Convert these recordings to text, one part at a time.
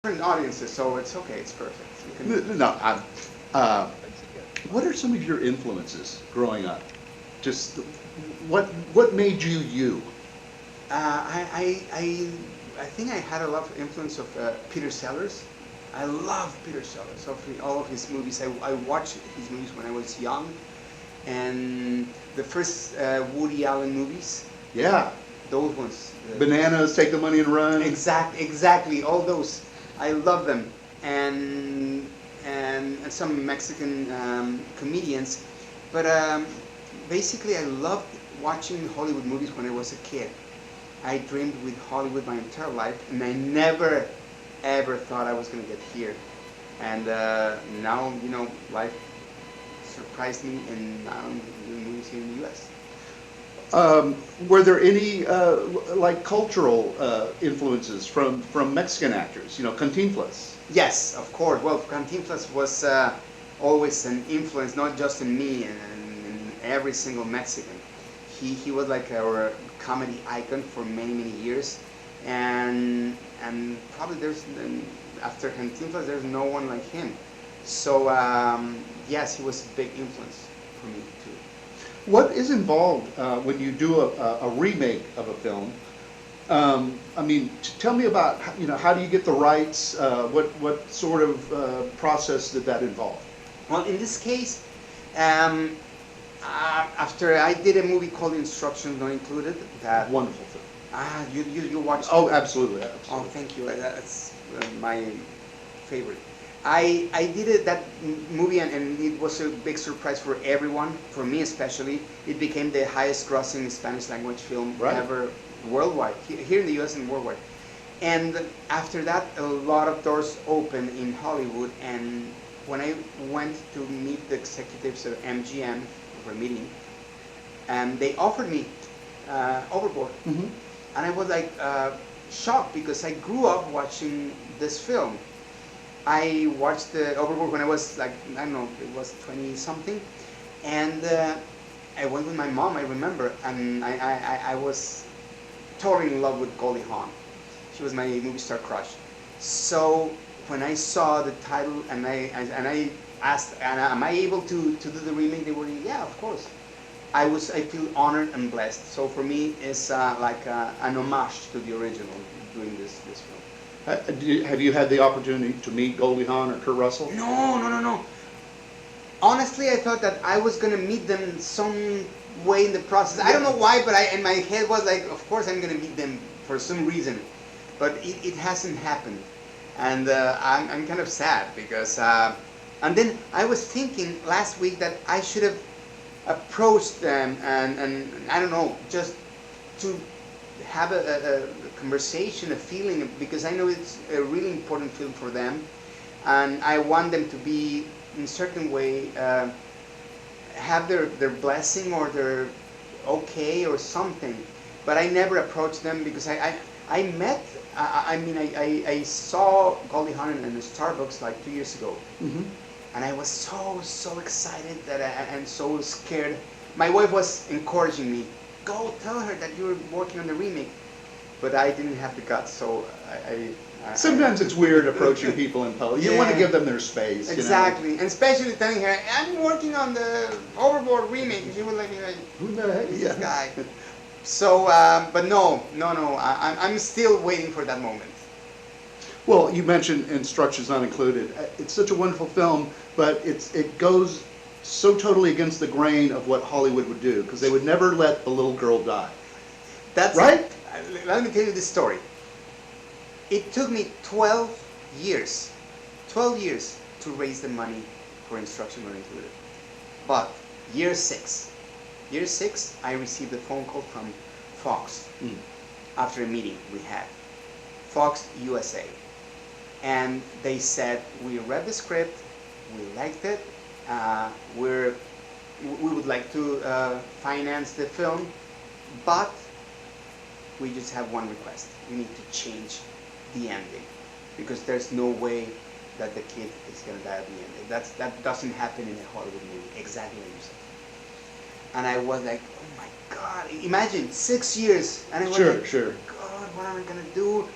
different audiences, so it's okay. It's perfect. You can, No, uh, what are some of your influences growing up? Just what made you you? I think I had a lot of influence of Peter Sellers. I love Peter Sellers. Of all of his movies, I watched his movies when I was young, and the first Woody Allen movies, Yeah, those ones. Bananas, Take the Money and Run. Exactly, all those. I love them, and and some Mexican comedians, but basically I loved watching Hollywood movies when I was a kid. I dreamed with Hollywood my entire life, and I never ever thought I was going to get here. And now, life surprised me, and now I'm doing movies here in the U.S. Were there any like cultural influences from Mexican actors? You know, Cantinflas. Yes, of course. Well, Cantinflas was always an influence, not just in me and every single Mexican. He was like our comedy icon for many many years, and probably after Cantinflas there's no one like him. So yes, he was a big influence for me too. What is involved when you do a remake of a film? I mean, tell me about how do you get the rights? What sort of process did that involve? Well, in this case, um, after I did a movie called Instructions Not Included, that Wonderful film. you watched. Oh, absolutely, Oh, absolutely. thank you. That's my favorite. I did that movie, and it was a big surprise for everyone, for me especially. It became the highest grossing Spanish language film Right. ever worldwide, here in the US and worldwide. And after that, a lot of doors opened in Hollywood, and when I went to meet the executives of MGM for a meeting, and they offered me Overboard. Hmm. And I was like shocked because I grew up watching this film. I watched the Overboard when I was like, I don't know, it was 20 something. And I went with my mom, I remember, and I was totally in love with Goldie Hawn. She was my movie star crush. So when I saw the title and I asked, am I able to do the remake? They were, yeah, of course. I feel honored and blessed. So for me, it's like an homage to the original doing this film. Have you had the opportunity to meet Goldie Hawn or Kurt Russell? No. Honestly, I thought that I was gonna meet them some way in the process. I don't know why, but in my head was like, of course I'm gonna meet them for some reason, but it hasn't happened, and I'm kind of sad because. And then I was thinking last week that I should have approached them and I don't know, just to have a conversation, a feeling, because I know it's a really important film for them, and I want them to be in a certain way have their blessing or their okay or something. But I never approached them because I met I saw Goldie Hawn in a Starbucks like 2 years ago, Hmm. and I was so excited that and so scared. My wife was encouraging me, go tell her that you're working on the remake, but I didn't have the guts, so Sometimes it's weird approaching people in public. You want to Yeah. give them their space. Exactly, and especially telling her I'm working on the Overboard remake. She was like, Who the heck? who's Yeah. this guy? So, but no, I'm still waiting for that moment. Well, you mentioned Instructions Not Included. It's such a wonderful film, but it goes so totally against the grain of what Hollywood would do, because they would never let the little girl die. That's Right? Let me tell you this story. It took me 12 years, 12 years to raise the money for Instruction Not Included. But year six, I received a phone call from Fox Mm. after a meeting we had, Fox USA, and they said we read the script, we liked it, we would like to finance the film, but we just have one request. We need to change the ending because there's no way that the kid is going to die at the end. That doesn't happen in a Hollywood movie. Exactly like you said. And I was like, oh my God! Imagine 6 years, and I was Sure, like, sure. God, what am I going to do?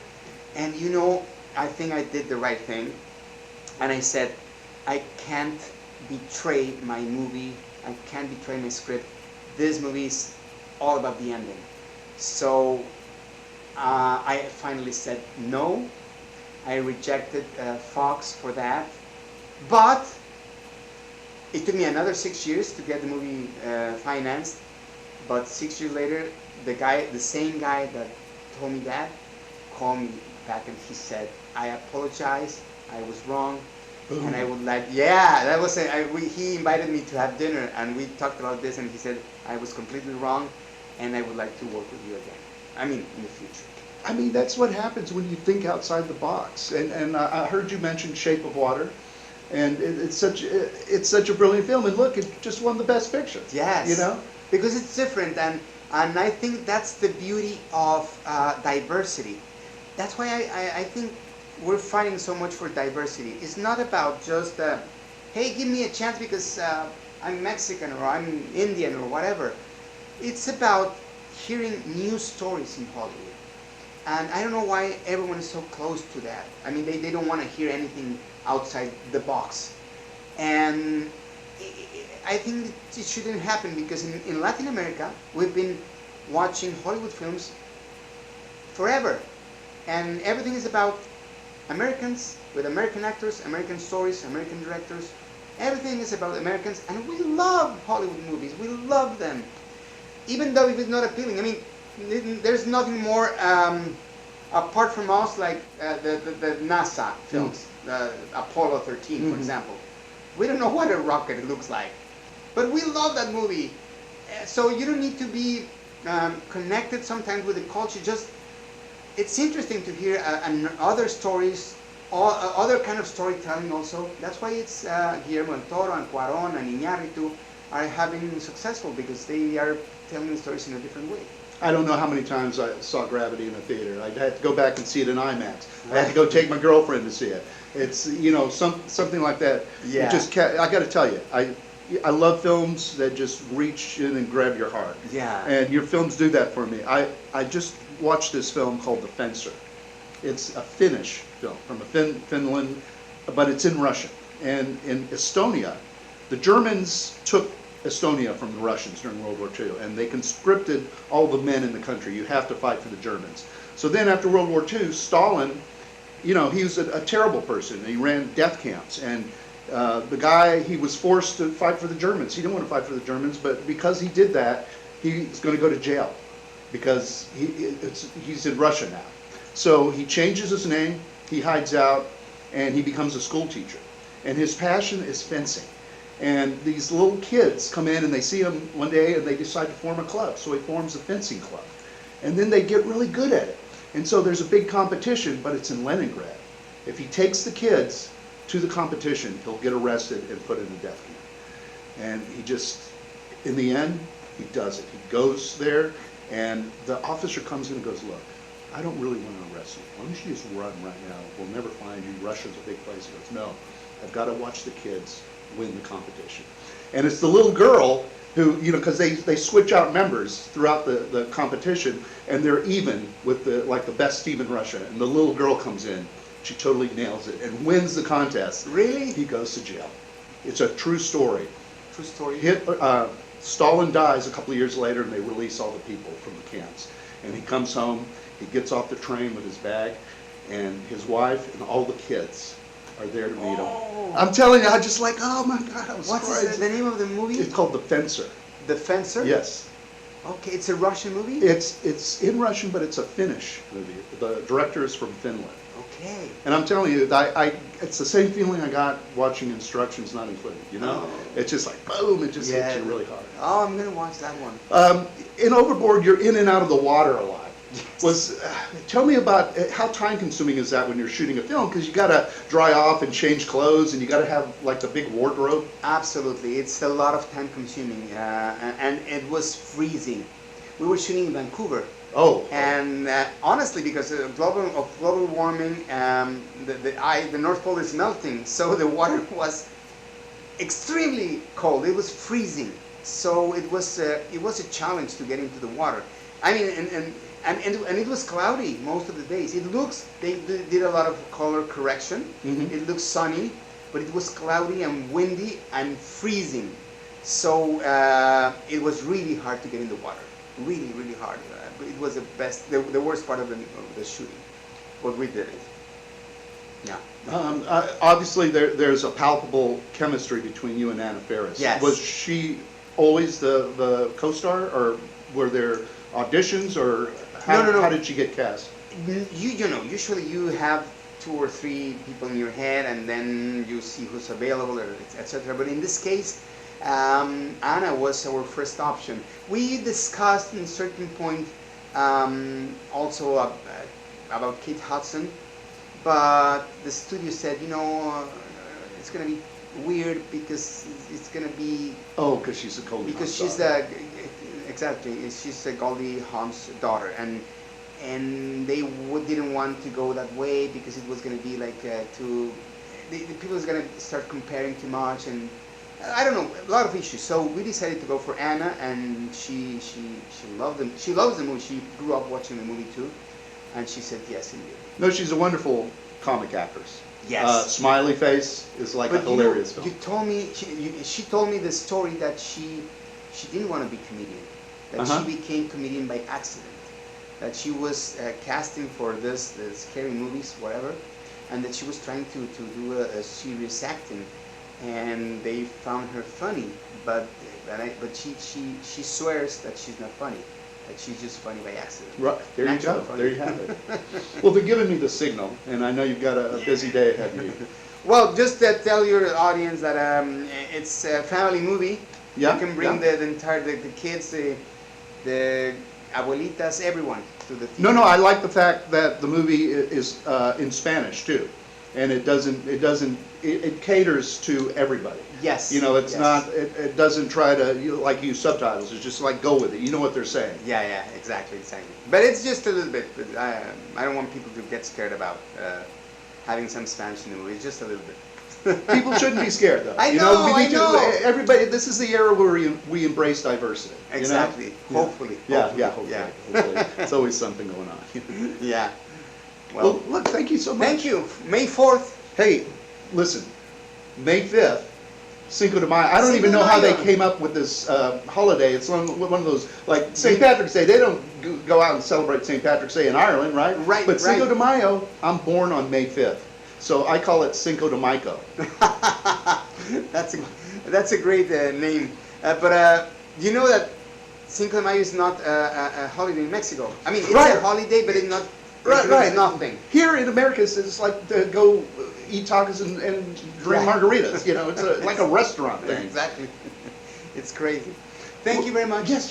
And you know, I think I did the right thing, and I said, I can't betray my movie. I can't betray my script. This movie is all about the ending. So I finally said no. I rejected Fox for that, but it took me another 6 years to get the movie financed. But 6 years later, the same guy that told me that, called me back and he said, I apologize, I was wrong, Boom. and I would like, yeah, that was he invited me to have dinner, and we talked about this, and he said, I was completely wrong, and I would like to work with you again. I mean, in the future. I mean, that's what happens when you think outside the box. And I heard you mention Shape of Water, and it's such a brilliant film. And look, it just won the Best Picture. Yes. You know? Because it's different, and I think that's the beauty of diversity. That's why I think we're fighting so much for diversity. It's not about just, hey, give me a chance because I'm Mexican or I'm Indian or whatever. It's about hearing new stories in Hollywood. And I don't know why everyone is so close to that. I mean, they don't want to hear anything outside the box. And I think it shouldn't happen because in Latin America, we've been watching Hollywood films forever. And everything is about Americans with American actors, American stories, American directors. Everything is about Americans, and we love Hollywood movies. We love them. Even though if it's not appealing, I mean, there's nothing more apart from us like the NASA films, Apollo 13, for example. We don't know what a rocket looks like, but we love that movie. So you don't need to be connected sometimes with the culture. Just it's interesting to hear other stories, other kind of storytelling also. That's why it's Guillermo del Toro and Cuarón and Iñárritu are having successful because they are telling stories in a different way. I don't know how many times I saw Gravity in a theater. I had to go back and see it in IMAX. I had to go take my girlfriend to see it. It's, you know, something like that. Yeah. It just I got to tell you, I love films that just reach in and grab your heart. Yeah. And your films do that for me. I just watched this film called The Fencer. It's a Finnish film from Finland, but it's in Russian. And in Estonia, the Germans took Estonia from the Russians during World War II, and they conscripted all the men in the country. You have to fight for the Germans. So then after World War II, Stalin, you know, he was a terrible person. He ran death camps, and the guy, he was forced to fight for the Germans. He didn't want to fight for the Germans, but because he did that, he's going to go to jail because he's in Russia now. So he changes his name, he hides out, and he becomes a school teacher. And his passion is fencing. And these little kids come in and they see him one day and they decide to form a club. So he forms a fencing club. And then they get really good at it. And so there's a big competition, but it's in Leningrad. If he takes the kids to the competition, he'll get arrested and put in a death camp. And he just, in the end, he does it. He goes there and the officer comes in and goes, look, I don't really want to arrest you. Why don't you just run right now? We'll never find you. Russia's a big place. He goes, no, I've got to watch the kids win the competition. And it's the little girl who, you know, because they switch out members throughout the competition, and they're even with the best team in Russia. And the little girl comes in, she totally nails it and wins the contest. Really? He goes to jail. It's a true story. True story. Stalin dies a couple of years later, and they release all the people from the camps. And he comes home, he gets off the train with his bag, and his wife and all the kids are there to meet him. I'm telling you, I just like, oh my God, I was What's surprised. the name of the movie? It's called The Fencer. The Fencer? Yes. Okay, it's a Russian movie? It's in Russian, but it's a Finnish movie. The director is from Finland. Okay. And I'm telling you, it's the same feeling I got watching Instructions Not Included, you know? Oh. It's just like, boom, it just hits you really hard. Oh, I'm going to watch that one. In Overboard, you're in and out of the water a lot. Tell me about how time-consuming is that when you're shooting a film? Because you got to dry off and change clothes, and you got to have like the big wardrobe. Absolutely, it's a lot of time-consuming, and it was freezing. We were shooting in Vancouver. Oh. And honestly, because of global warming, the North Pole is melting, so the water was extremely cold. It was freezing, so it was a challenge to get into the water. I mean, and and it was cloudy most of the days. It looks, did a lot of color correction. Mhm. It looks sunny, but it was cloudy and windy and freezing. So it was really hard to get in the water. Really, really hard. But it was the worst part of the shooting. But we did it. Yeah. Obviously, there's a palpable chemistry between you and Anna Faris. Yes. Was she always the co-star, or were there auditions, or how did she get cast? You know, usually you have 2 or 3 people in your head, and then you see who's available, etc. But in this case, Anna was our first option. We discussed in a certain point also about Kate Hudson, but the studio said, you know, it's going to be weird because it's going to be... Oh, because she's a Goldie because Hawn's she's daughter. exactly, she's a Goldie Hawn's daughter, and they didn't want to go that way because it was going to be like the people was going to start comparing too much, and I don't know, a lot of issues. So we decided to go for Anna, and she loved them. She loves the movie. She grew up watching the movie too, and she said yes indeed. No, she's a wonderful comic actress. Yes. Smiley Face is like But a hilarious film. you told me she told me the story that she didn't want to be comedian, that Uh-huh. she became comedian by accident, that she was casting for the scary movies, whatever, and that she was trying to do a serious acting, and they found her funny, but she swears that she's not funny, that she's just funny by accident. Right, there you Natural go. funny. There you have it. Well, they're giving me the signal, and I know you've got a busy day ahead of you. Well, just tell your audience that it's a family movie. Yeah, You can bring yeah. the entire the kids, the abuelitas, everyone to the theater. No, I like the fact that the movie is in Spanish too, and it caters to everybody. Yes. You know, it's yes. not. It doesn't try to use subtitles. It's just like go with it. You know what they're saying. Yeah, exactly. But it's just a little bit. But I don't want people to get scared about having some Spanish in the movie. It's just a little bit. People shouldn't be scared though. I know, we need I know. To, everybody, this is the era where we embrace diversity. Exactly. You know? Hopefully. Yeah. Yeah. It's always something going on. Yeah. Well, look, thank you so much. Thank you. May 4th. Hey, listen, May 5th, Cinco de Mayo. I don't Cinco even de know how they Mayo. came up with this holiday. It's one of those, like St. Patrick's Day. They don't go out and celebrate St. Patrick's Day in Ireland, right? Right, But Cinco right. de Mayo, I'm born on May 5th. So I call it Cinco de Mayo. That's a great name. But you know that Cinco de Mayo is not a holiday in Mexico. I mean, it's Right. a holiday, but it's not. Right. It's nothing. Here in America, it's like to go eat tacos and drink Right. margaritas. You know, it's like a restaurant thing. Exactly. It's crazy. Thank you very much. Yes.